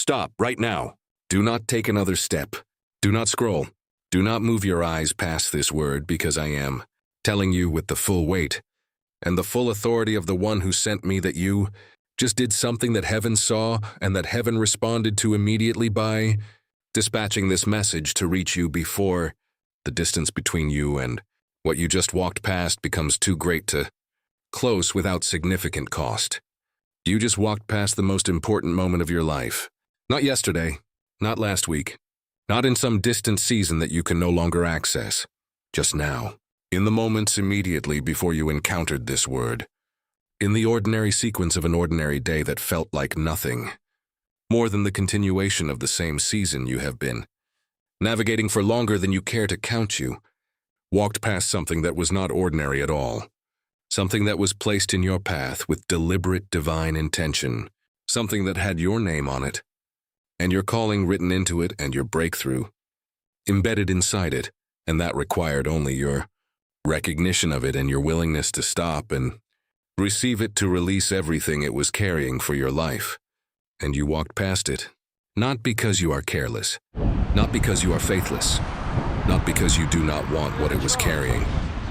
Stop, right now. Do not take another step. Do not scroll. Do not move your eyes past this word, because I am telling you with the full weight and the full authority of the one who sent me that you just did something that heaven saw and that heaven responded to immediately by dispatching this message to reach you before the distance between you and what you just walked past becomes too great to close without significant cost. You just walked past the most important moment of your life. Not yesterday, not last week, not in some distant season that you can no longer access. Just now, in the moments immediately before you encountered this word. In the ordinary sequence of an ordinary day that felt like nothing. More than the continuation of the same season you have been. Navigating for longer than you care to count you. Walked past something that was not ordinary at all. Something that was placed in your path with deliberate divine intention. Something that had your name on it. And your calling written into it and your breakthrough embedded inside it, and that required only your recognition of it and your willingness to stop and receive it to release everything it was carrying for your life. And you walked past it, not because you are careless, not because you are faithless, not because you do not want what it was carrying,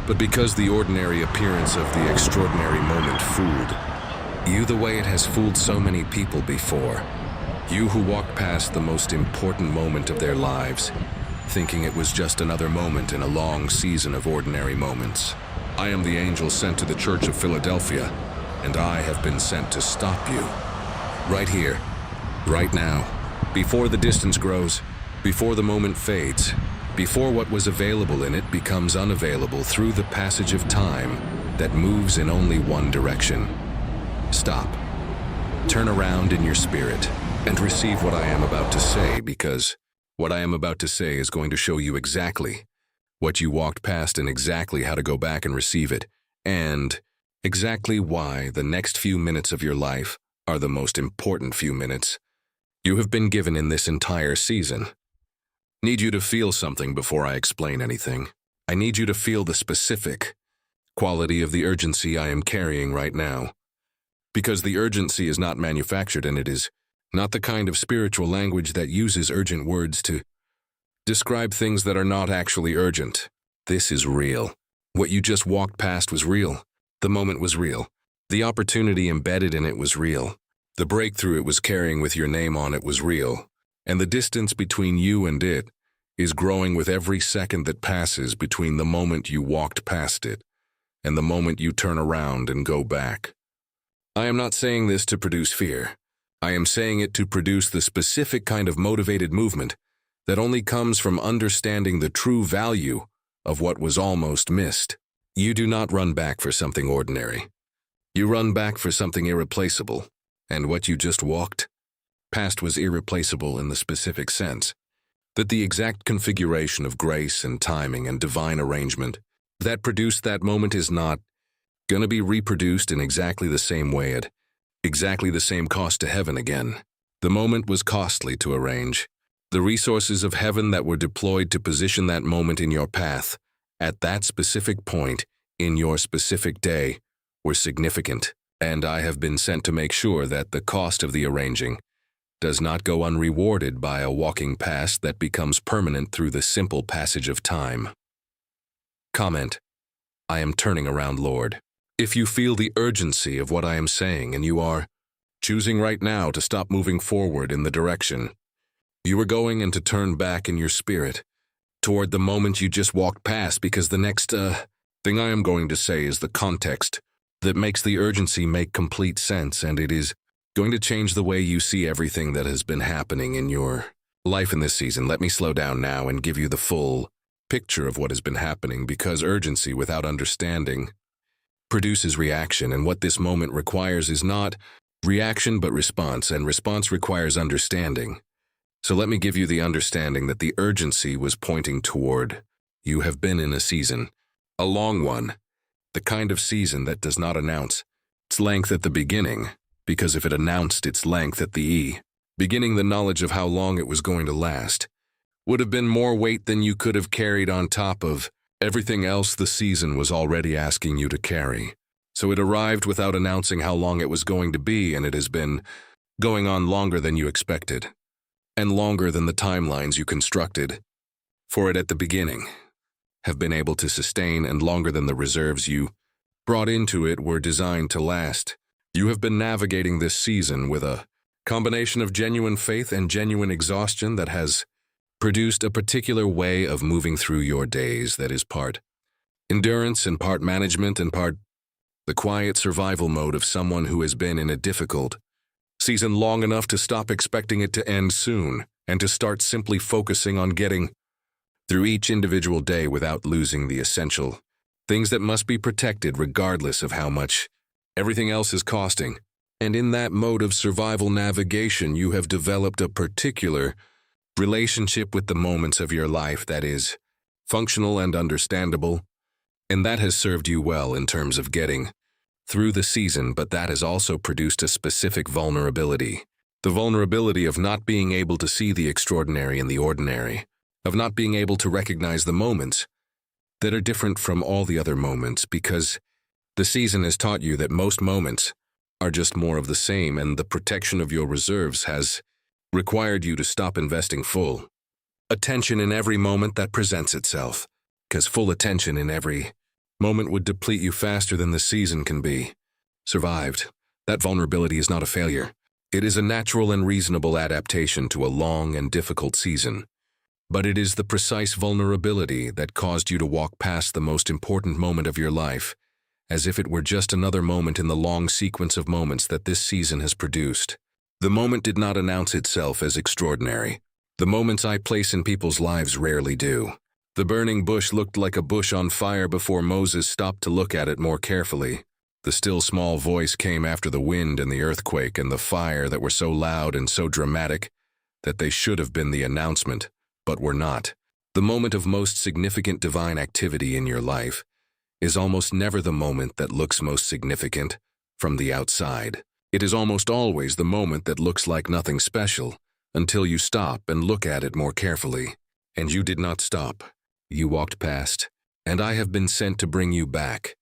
but because the ordinary appearance of the extraordinary moment fooled you the way it has fooled so many people before. You who walked past the most important moment of their lives, thinking it was just another moment in a long season of ordinary moments. I am the angel sent to the Church of Philadelphia, and I have been sent to stop you. Right here, right now, before the distance grows, before the moment fades, before what was available in it becomes unavailable through the passage of time that moves in only one direction. Stop. Turn around in your spirit and receive what I am about to say, because what I am about to say is going to show you exactly what you walked past and exactly how to go back and receive it, and exactly why the next few minutes of your life are the most important few minutes you have been given in this entire season. Need you to feel something before I explain anything. I need you to feel the specific quality of the urgency I am carrying right now, because the urgency is not manufactured, and it is not the kind of spiritual language that uses urgent words to describe things that are not actually urgent. This is real. What you just walked past was real. The moment was real. The opportunity embedded in it was real. The breakthrough it was carrying with your name on it was real. And the distance between you and it is growing with every second that passes between the moment you walked past it and the moment you turn around and go back. I am not saying this to produce fear. I am saying it to produce the specific kind of motivated movement that only comes from understanding the true value of what was almost missed. You do not run back for something ordinary. You run back for something irreplaceable, and what you just walked past was irreplaceable in the specific sense that the exact configuration of grace and timing and divine arrangement that produced that moment is not going to be reproduced in exactly the same way at exactly the same cost to heaven again. The moment was costly to arrange. The resources of heaven that were deployed to position that moment in your path at that specific point in your specific day were significant, and I have been sent to make sure that the cost of the arranging does not go unrewarded by a walking past that becomes permanent through the simple passage of time. Comment: I am turning around, Lord. If you feel the urgency of what I am saying and you are choosing right now to stop moving forward in the direction you are going and to turn back in your spirit toward the moment you just walked past, because the next thing I am going to say is the context that makes the urgency make complete sense, and it is going to change the way you see everything that has been happening in your life in this season. Let me slow down now and give you the full picture of what has been happening, because urgency without understanding produces reaction, and what this moment requires is not reaction but response, and response requires understanding. So let me give you the understanding that the urgency was pointing toward you have been in a season, a long one, the kind of season that does not announce its length at the beginning, because if it announced its length at the beginning, the knowledge of how long it was going to last would have been more weight than you could have carried on top of everything else the season was already asking you to carry. So it arrived without announcing how long it was going to be, and it has been going on longer than you expected. and longer than the timelines you constructed for it at the beginning have been able to sustain, and longer than the reserves you brought into it were designed to last. You have been navigating this season with a combination of genuine faith and genuine exhaustion that has produced a particular way of moving through your days that is part endurance and part management and part the quiet survival mode of someone who has been in a difficult season long enough to stop expecting it to end soon and to start simply focusing on getting through each individual day without losing the essential things that must be protected regardless of how much everything else is costing. And in that mode of survival navigation, you have developed a particular relationship with the moments of your life that is functional and understandable, and that has served you well in terms of getting through the season, but that has also produced a specific vulnerability. The vulnerability of not being able to see the extraordinary in the ordinary, of not being able to recognize the moments that are different from all the other moments, because the season has taught you that most moments are just more of the same, and the protection of your reserves has required you to stop investing full attention in every moment that presents itself, because full attention in every moment would deplete you faster than the season can be survived. That vulnerability is not a failure. It is a natural and reasonable adaptation to a long and difficult season. But it is the precise vulnerability that caused you to walk past the most important moment of your life, as if it were just another moment in the long sequence of moments that this season has produced. The moment did not announce itself as extraordinary. The moments I place in people's lives rarely do. The burning bush looked like a bush on fire before Moses stopped to look at it more carefully. The still small voice came after the wind and the earthquake and the fire that were so loud and so dramatic that they should have been the announcement, but were not. The moment of most significant divine activity in your life is almost never the moment that looks most significant from the outside. It is almost always the moment that looks like nothing special until you stop and look at it more carefully. And you did not stop. You walked past, and I have been sent to bring you back.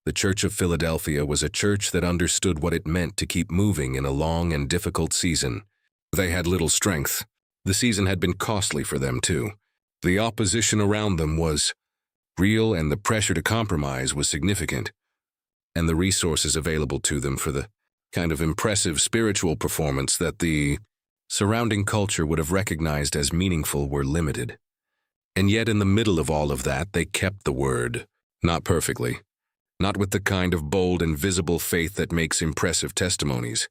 The Church of Philadelphia was a church that understood what it meant to keep moving in a long and difficult season. They had little strength. The season had been costly for them, too. The opposition around them was real, and the pressure to compromise was significant. And the resources available to them for the kind of impressive spiritual performance that the surrounding culture would have recognized as meaningful were limited. And yet in the middle of all of that, they kept the word. Not perfectly. Not with the kind of bold and visible faith that makes impressive testimonies.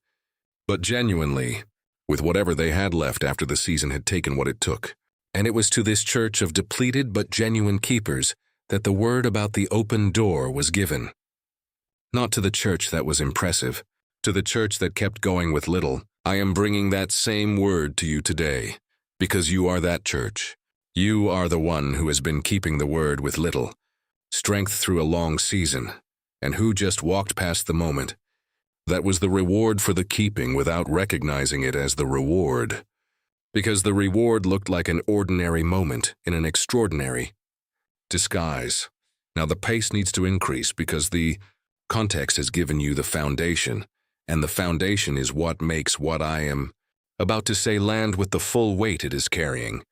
But genuinely, with whatever they had left after the season had taken what it took. And it was to this church of depleted but genuine keepers that the word about the open door was given. Not to the church that was impressive, to the church that kept going with little. I am bringing that same word to you today, because you are that church. You are the one who has been keeping the word with little, strength through a long season, and who just walked past the moment. That was the reward for the keeping without recognizing it as the reward, because the reward looked like an ordinary moment in an extraordinary disguise. Now the pace needs to increase because the context has given you the foundation, and the foundation is what makes what I am about to say land with the full weight it is carrying.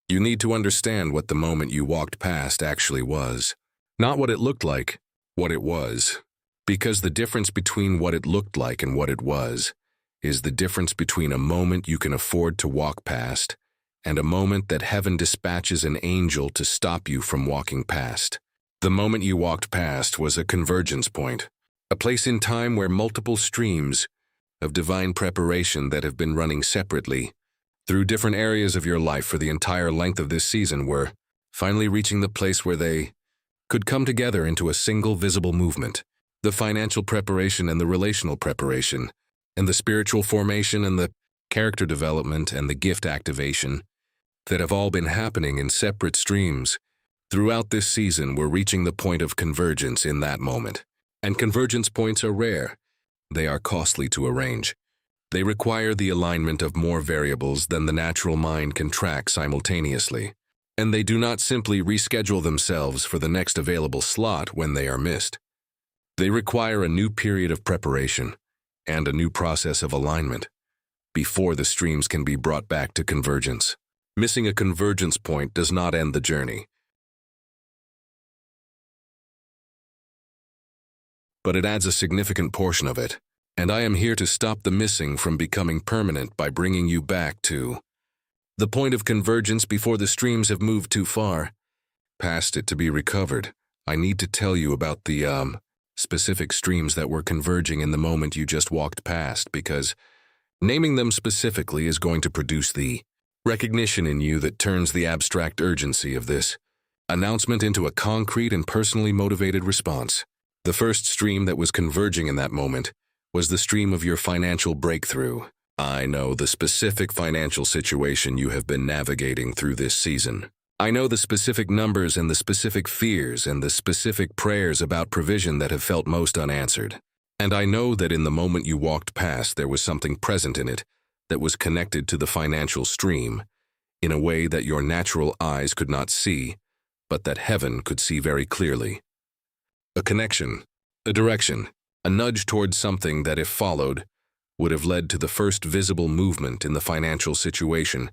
You need to understand what the moment you walked past actually was. Not what it looked like, what it was. Because the difference between what it looked like and what it was is the difference between a moment you can afford to walk past and a moment that heaven dispatches an angel to stop you from walking past. The moment you walked past was a convergence point, a place in time where multiple streams of divine preparation that have been running separately through different areas of your life for the entire length of this season were finally reaching the place where they could come together into a single visible movement. The financial preparation and the relational preparation, and the spiritual formation and the character development and the gift activation that have all been happening in separate streams throughout this season were reaching the point of convergence in that moment. And convergence points are rare. They are costly to arrange. They require the alignment of more variables than the natural mind can track simultaneously. And they do not simply reschedule themselves for the next available slot when they are missed. They require a new period of preparation and a new process of alignment, before the streams can be brought back to convergence. Missing a convergence point does not end the journey, but it adds a significant portion of it. And I am here to stop the missing from becoming permanent by bringing you back to the point of convergence before the streams have moved too far past it to be recovered. I need to tell you about the specific streams that were converging in the moment you just walked past, because naming them specifically is going to produce the recognition in you that turns the abstract urgency of this announcement into a concrete and personally motivated response. The first stream that was converging in that moment was the stream of your financial breakthrough. I know the specific financial situation you have been navigating through this season. I know the specific numbers and the specific fears and the specific prayers about provision that have felt most unanswered. And I know that in the moment you walked past, there was something present in it that was connected to the financial stream in a way that your natural eyes could not see, but that heaven could see very clearly. A connection, a direction, a nudge towards something that, if followed, would have led to the first visible movement in the financial situation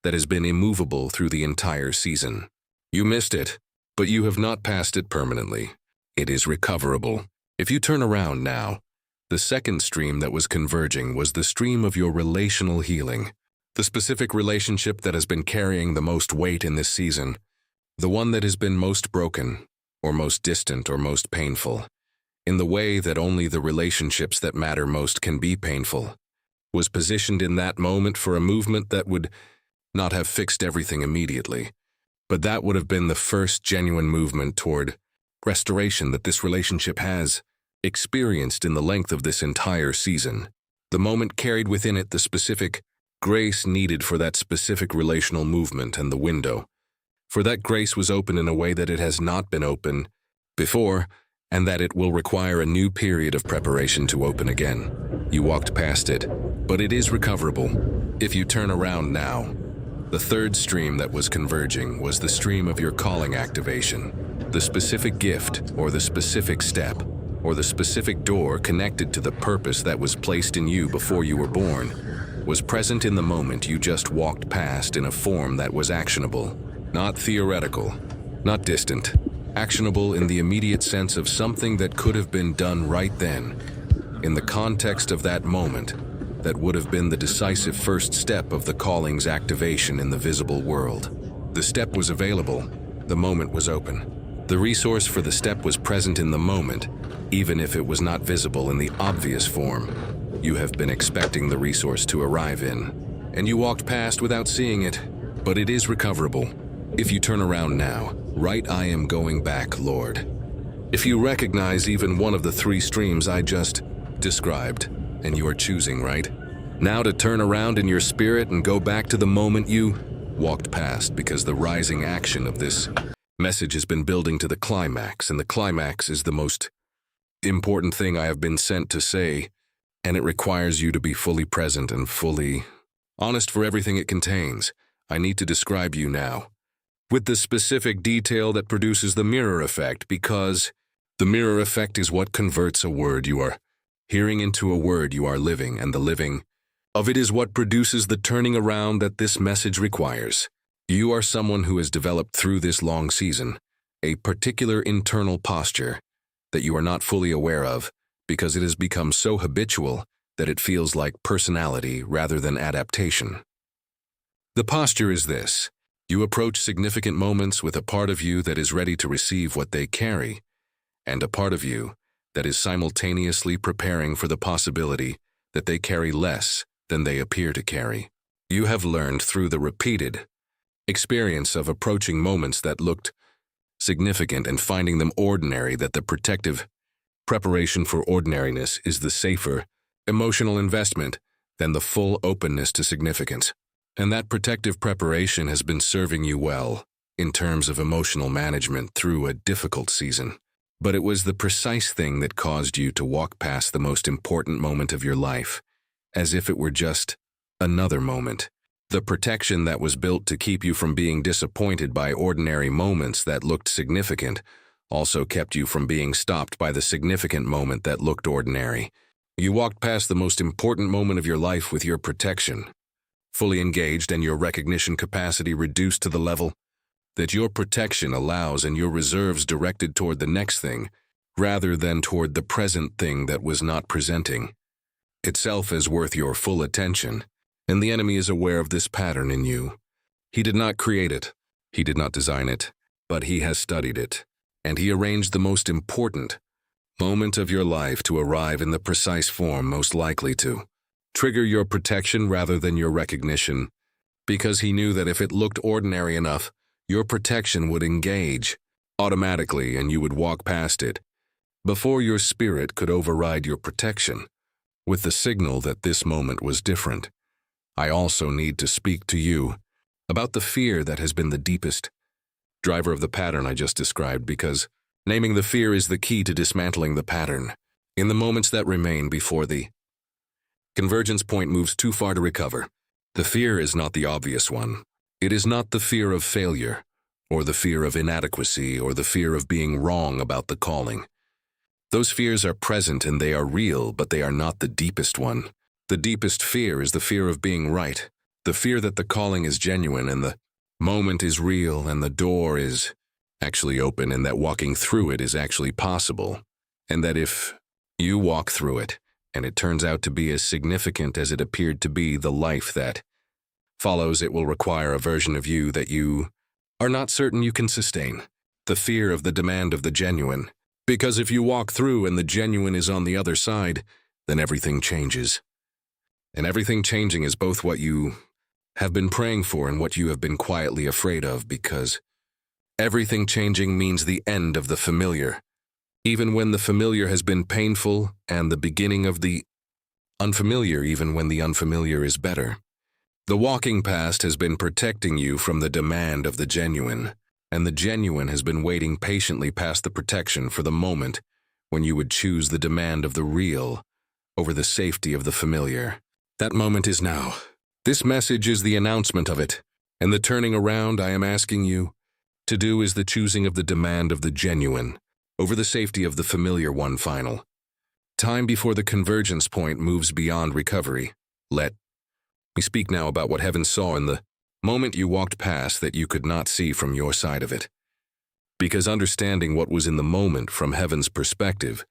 that has been immovable through the entire season. You missed it, but you have not passed it permanently. It is recoverable. If you turn around now, the second stream that was converging was the stream of your relational healing, the specific relationship that has been carrying the most weight in this season, the one that has been most broken, or most distant, or most painful, in the way that only the relationships that matter most can be painful, was positioned in that moment for a movement that would not have fixed everything immediately, but that would have been the first genuine movement toward restoration that this relationship has experienced in the length of this entire season. The moment carried within it the specific grace needed for that specific relational movement, and the window for that grace was open in a way that it has not been open before, and that it will require a new period of preparation to open again. You walked past it, but it is recoverable. If you turn around now, the third stream that was converging was the stream of your calling activation. The specific gift, or the specific step, or the specific door connected to the purpose that was placed in you before you were born, was present in the moment you just walked past in a form that was actionable. Not theoretical, not distant, actionable in the immediate sense of something that could have been done right then, in the context of that moment, that would have been the decisive first step of the calling's activation in the visible world. The step was available, the moment was open. The resource for the step was present in the moment, even if it was not visible in the obvious form you have been expecting the resource to arrive in, and you walked past without seeing it, but it is recoverable. If you turn around now, right, I am going back, Lord. If you recognize even one of the three streams I just described, and you are choosing, right, now to turn around in your spirit and go back to the moment you walked past, because the rising action of this message has been building to the climax, and the climax is the most important thing I have been sent to say, and it requires you to be fully present and fully honest for everything it contains. I need to describe you now with the specific detail that produces the mirror effect, because the mirror effect is what converts a word you are hearing into a word you are living, and the living of it is what produces the turning around that this message requires. You are someone who has developed through this long season a particular internal posture that you are not fully aware of, because it has become so habitual that it feels like personality rather than adaptation. The posture is this: you approach significant moments with a part of you that is ready to receive what they carry, and a part of you that is simultaneously preparing for the possibility that they carry less than they appear to carry. You have learned through the repeated experience of approaching moments that looked significant and finding them ordinary that the protective preparation for ordinariness is the safer emotional investment than the full openness to significance. And that protective preparation has been serving you well in terms of emotional management through a difficult season. But it was the precise thing that caused you to walk past the most important moment of your life, as if it were just another moment. The protection that was built to keep you from being disappointed by ordinary moments that looked significant also kept you from being stopped by the significant moment that looked ordinary. You walked past the most important moment of your life with your protection fully engaged and your recognition capacity reduced to the level that your protection allows and your reserves directed toward the next thing rather than toward the present thing that was not presenting itself as worth your full attention. And the enemy is aware of this pattern in you. He did not create it. He did not design it, but he has studied it. And he arranged the most important moment of your life to arrive in the precise form most likely to trigger your protection rather than your recognition, because he knew that if it looked ordinary enough, your protection would engage automatically and you would walk past it before your spirit could override your protection with the signal that this moment was different. I also need to speak to you about the fear that has been the deepest driver of the pattern I just described, because naming the fear is the key to dismantling the pattern. In the moments that remain before the convergence point moves too far to recover, the fear is not the obvious one. It is not the fear of failure, or the fear of inadequacy, or the fear of being wrong about the calling. Those fears are present and they are real, but they are not the deepest one. The deepest fear is the fear of being right, the fear that the calling is genuine and the moment is real and the door is actually open and that walking through it is actually possible, and that if you walk through it and it turns out to be as significant as it appeared to be, the life that follows it will require a version of you that you are not certain you can sustain. The fear of the demand of the genuine. Because if you walk through and the genuine is on the other side, then everything changes. And everything changing is both what you have been praying for and what you have been quietly afraid of, because everything changing means the end of the familiar, even when the familiar has been painful, and the beginning of the unfamiliar, even when the unfamiliar is better. The walking past has been protecting you from the demand of the genuine, and the genuine has been waiting patiently past the protection for the moment when you would choose the demand of the real over the safety of the familiar. That moment is now. This message is the announcement of it, and the turning around I am asking you to do is the choosing of the demand of the genuine over the safety of the familiar one final. Time before the convergence point moves beyond recovery. Let me speak now about what heaven saw in the moment you walked past that you could not see from your side of it. Because understanding what was in the moment from heaven's perspective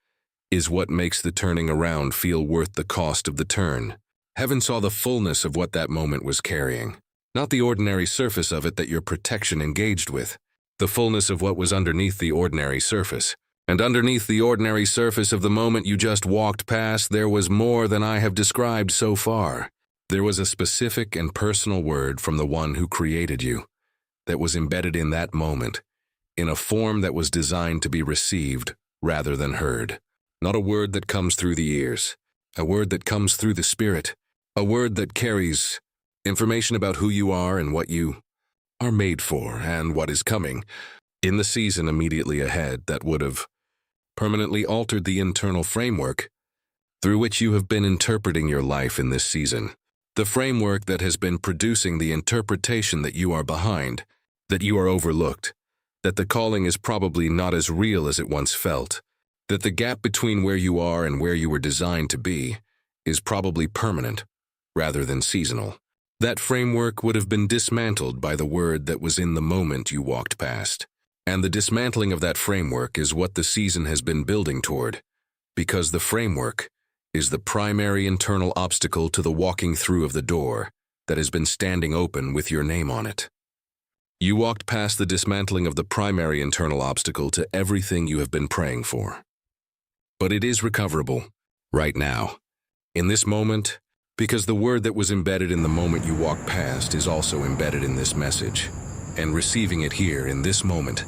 is what makes the turning around feel worth the cost of the turn. Heaven saw the fullness of what that moment was carrying, not the ordinary surface of it that your protection engaged with, the fullness of what was underneath the ordinary surface. And underneath the ordinary surface of the moment you just walked past, there was more than I have described so far. There was a specific and personal word from the one who created you that was embedded in that moment, in a form that was designed to be received rather than heard. Not a word that comes through the ears, a word that comes through the spirit, a word that carries information about who you are and what you are made for and what is coming in the season immediately ahead that would have permanently altered the internal framework through which you have been interpreting your life in this season. The framework that has been producing the interpretation that you are behind, that you are overlooked, that the calling is probably not as real as it once felt, that the gap between where you are and where you were designed to be is probably permanent rather than seasonal. That framework would have been dismantled by the word that was in the moment you walked past. And the dismantling of that framework is what the season has been building toward, because the framework is the primary internal obstacle to the walking through of the door that has been standing open with your name on it. You walked past the dismantling of the primary internal obstacle to everything you have been praying for. But it is recoverable, right now, in this moment, because the word that was embedded in the moment you walked past is also embedded in this message, and receiving it here in this moment,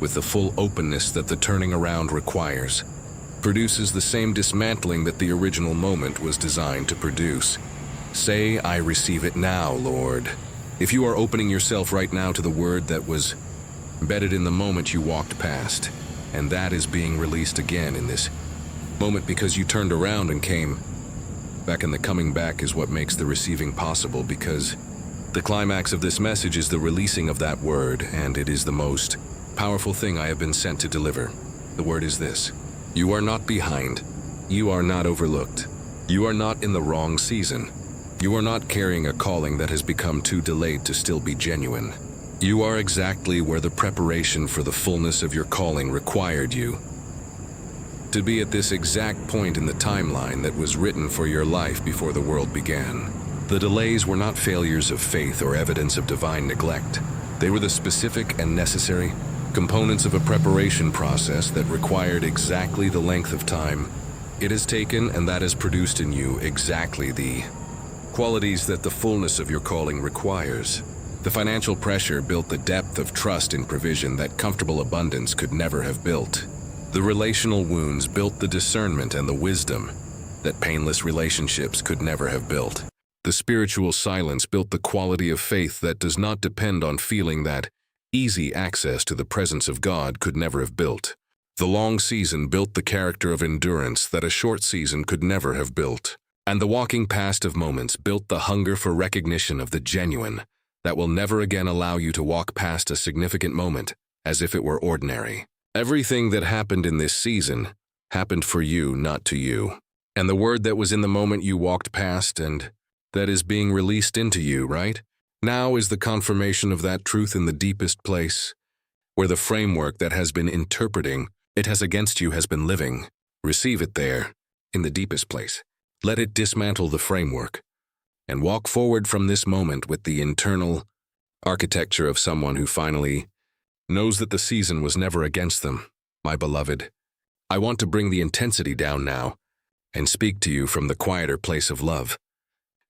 with the full openness that the turning around requires, produces the same dismantling that the original moment was designed to produce. Say, I receive it now, Lord. If you are opening yourself right now to the word that was embedded in the moment you walked past, and that is being released again in this moment because you turned around and came back, and the coming back is what makes the receiving possible, because the climax of this message is the releasing of that word, and it is the most powerful thing I have been sent to deliver. The word is this: you are not behind. You are not overlooked. You are not in the wrong season. You are not carrying a calling that has become too delayed to still be genuine. You are exactly where the preparation for the fullness of your calling required you to be at this exact point in the timeline that was written for your life before the world began. The delays were not failures of faith or evidence of divine neglect. They were the specific and necessary components of a preparation process that required exactly the length of time it has taken, and that has produced in you exactly the qualities that the fullness of your calling requires. The financial pressure built the depth of trust in provision that comfortable abundance could never have built. The relational wounds built the discernment and the wisdom that painless relationships could never have built. The spiritual silence built the quality of faith that does not depend on feeling that easy access to the presence of God could never have built. The long season built the character of endurance that a short season could never have built. And the walking past of moments built the hunger for recognition of the genuine that will never again allow you to walk past a significant moment as if it were ordinary. Everything that happened in this season happened for you, not to you. And the word that was in the moment you walked past and that is being released into you, right? Now is the confirmation of that truth in the deepest place, where the framework that has been interpreting it has against you has been living. Receive it there, in the deepest place. Let it dismantle the framework, and walk forward from this moment with the internal architecture of someone who finally knows that the season was never against them. My beloved, I want to bring the intensity down now and speak to you from the quieter place of love,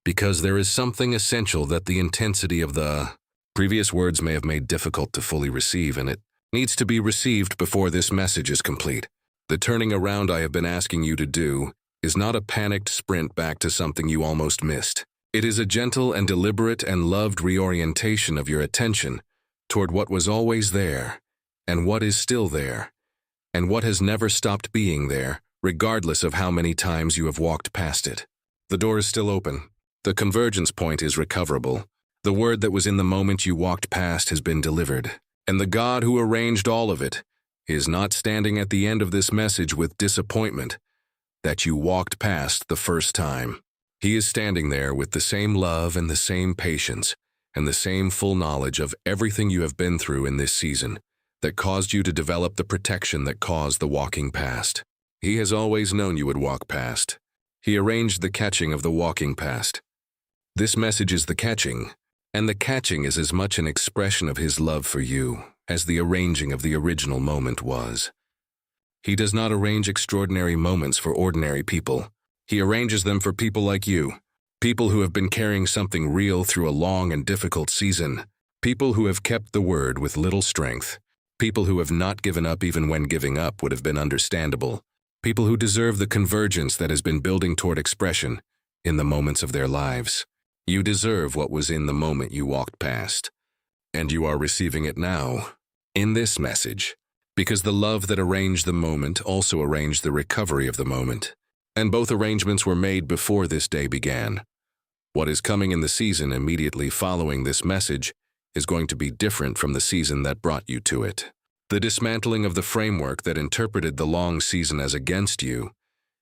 because there is something essential that the intensity of the previous words may have made difficult to fully receive, and it needs to be received before this message is complete. The turning around I have been asking you to do is not a panicked sprint back to something you almost missed. It is a gentle and deliberate and loved reorientation of your attention toward what was always there, and what is still there, and what has never stopped being there, regardless of how many times you have walked past it. The door is still open. The convergence point is recoverable. The word that was in the moment you walked past has been delivered, and the God who arranged all of it is not standing at the end of this message with disappointment that you walked past the first time. He is standing there with the same love and the same patience and the same full knowledge of everything you have been through in this season that caused you to develop the protection that caused the walking past. He has always known you would walk past. He arranged the catching of the walking past. This message is the catching, and the catching is as much an expression of his love for you as the arranging of the original moment was. He does not arrange extraordinary moments for ordinary people. He arranges them for people like you, people who have been carrying something real through a long and difficult season, people who have kept the word with little strength, people who have not given up even when giving up would have been understandable, people who deserve the convergence that has been building toward expression in the moments of their lives. You deserve what was in the moment you walked past, and you are receiving it now, in this message, because the love that arranged the moment also arranged the recovery of the moment, and both arrangements were made before this day began. What is coming in the season immediately following this message is going to be different from the season that brought you to it. The dismantling of the framework that interpreted the long season as against you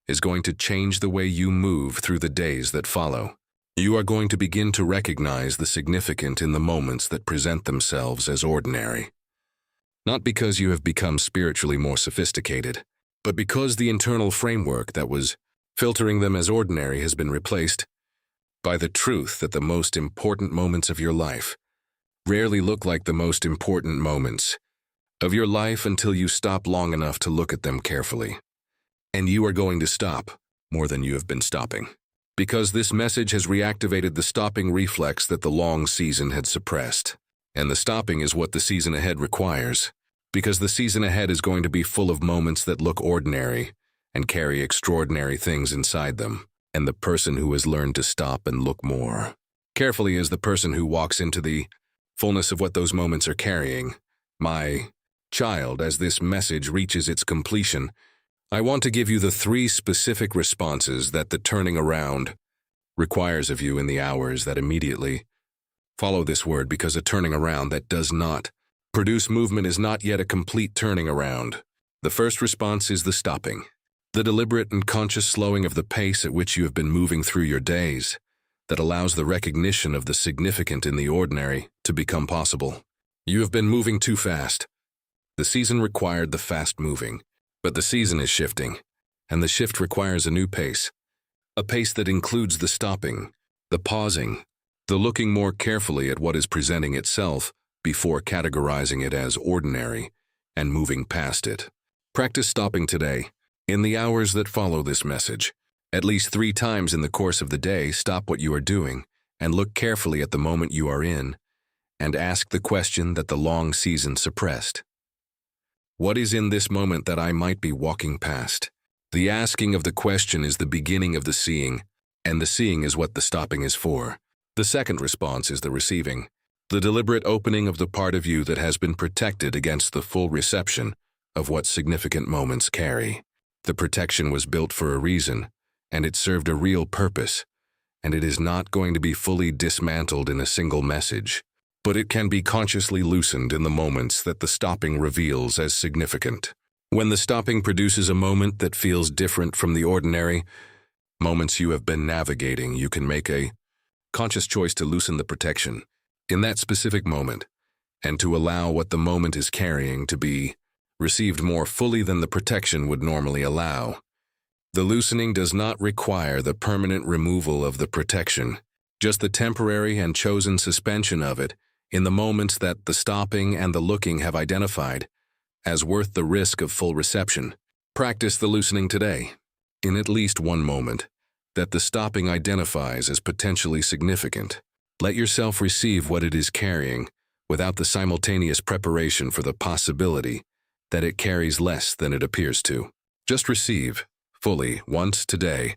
is going to change the way you move through the days that follow. You are going to begin to recognize the significant in the moments that present themselves as ordinary. Not because you have become spiritually more sophisticated, but because the internal framework that was filtering them as ordinary has been replaced by the truth that the most important moments of your life rarely look like the most important moments of your life until you stop long enough to look at them carefully. And you are going to stop more than you have been stopping, because this message has reactivated the stopping reflex that the long season had suppressed. And the stopping is what the season ahead requires, because the season ahead is going to be full of moments that look ordinary and carry extraordinary things inside them. And the person who has learned to stop and look more carefully is the person who walks into the fullness of what those moments are carrying. My child, as this message reaches its completion, I want to give you the 3 specific responses that the turning around requires of you in the hours that immediately follow this word, because a turning around that does not produce movement is not yet a complete turning around. The first response is the stopping. The deliberate and conscious slowing of the pace at which you have been moving through your days that allows the recognition of the significant in the ordinary to become possible. You have been moving too fast. The season required the fast moving, but the season is shifting, and the shift requires a new pace. A pace that includes the stopping, the pausing, the looking more carefully at what is presenting itself before categorizing it as ordinary and moving past it. Practice stopping today. In the hours that follow this message, at least 3 times in the course of the day, stop what you are doing and look carefully at the moment you are in and ask the question that the long season suppressed. What is in this moment that I might be walking past? The asking of the question is the beginning of the seeing, and the seeing is what the stopping is for. The second response is the receiving, the deliberate opening of the part of you that has been protected against the full reception of what significant moments carry. The protection was built for a reason, and it served a real purpose, and it is not going to be fully dismantled in a single message, but it can be consciously loosened in the moments that the stopping reveals as significant. When the stopping produces a moment that feels different from the ordinary moments you have been navigating, you can make a conscious choice to loosen the protection in that specific moment and to allow what the moment is carrying to be received more fully than the protection would normally allow. The loosening does not require the permanent removal of the protection, just the temporary and chosen suspension of it in the moments that the stopping and the looking have identified as worth the risk of full reception. Practice the loosening today, in at least one moment that the stopping identifies as potentially significant. Let yourself receive what it is carrying without the simultaneous preparation for the possibility that it carries less than it appears to. Just receive fully once today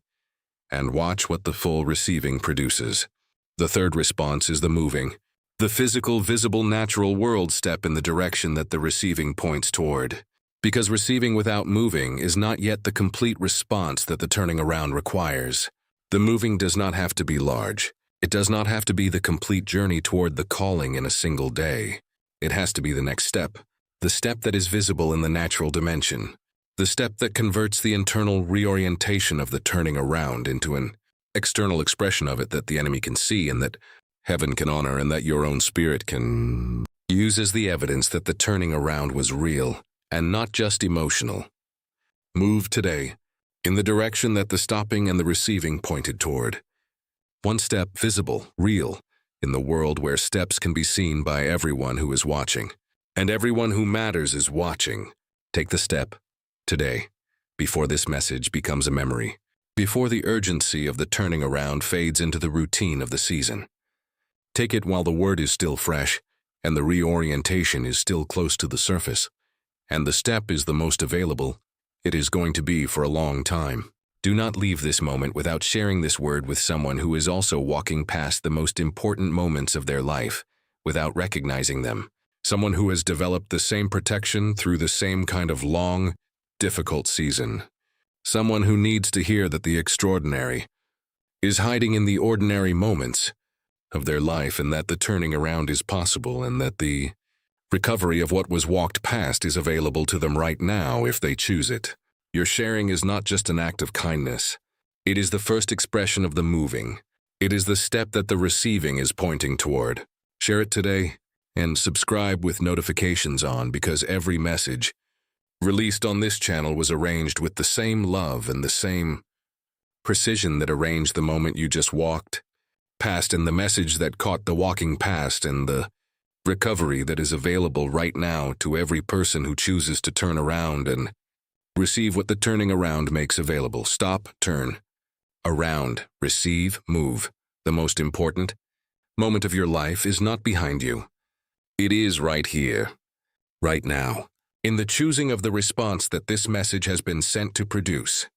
and watch what the full receiving produces. The third response is the moving, the physical, visible, natural world step in the direction that the receiving points toward. Because receiving without moving is not yet the complete response that the turning around requires. The moving does not have to be large. It does not have to be the complete journey toward the calling in a single day. It has to be the next step, the step that is visible in the natural dimension, the step that converts the internal reorientation of the turning around into an external expression of it that the enemy can see and that heaven can honor and that your own spirit can use as the evidence that the turning around was real and not just emotional. Move today in the direction that the stopping and the receiving pointed toward. One step visible, real, in the world where steps can be seen by everyone who is watching. And everyone who matters is watching. Take the step today, before this message becomes a memory, before the urgency of the turning around fades into the routine of the season. Take it while the word is still fresh, and the reorientation is still close to the surface, and the step is the most available it is going to be for a long time. Do not leave this moment without sharing this word with someone who is also walking past the most important moments of their life, without recognizing them. Someone who has developed the same protection through the same kind of long, difficult season. Someone who needs to hear that the extraordinary is hiding in the ordinary moments of their life and that the turning around is possible and that the recovery of what was walked past is available to them right now if they choose it. Your sharing is not just an act of kindness. It is the first expression of the moving. It is the step that the receiving is pointing toward. Share it today and subscribe with notifications on, because every message released on this channel was arranged with the same love and the same precision that arranged the moment you just walked past, and the message that caught the walking past, and the recovery that is available right now to every person who chooses to turn around and receive what the turning around makes available. Stop, turn around, receive, move. The most important moment of your life is not behind you. It is right here, right now, in the choosing of the response that this message has been sent to produce.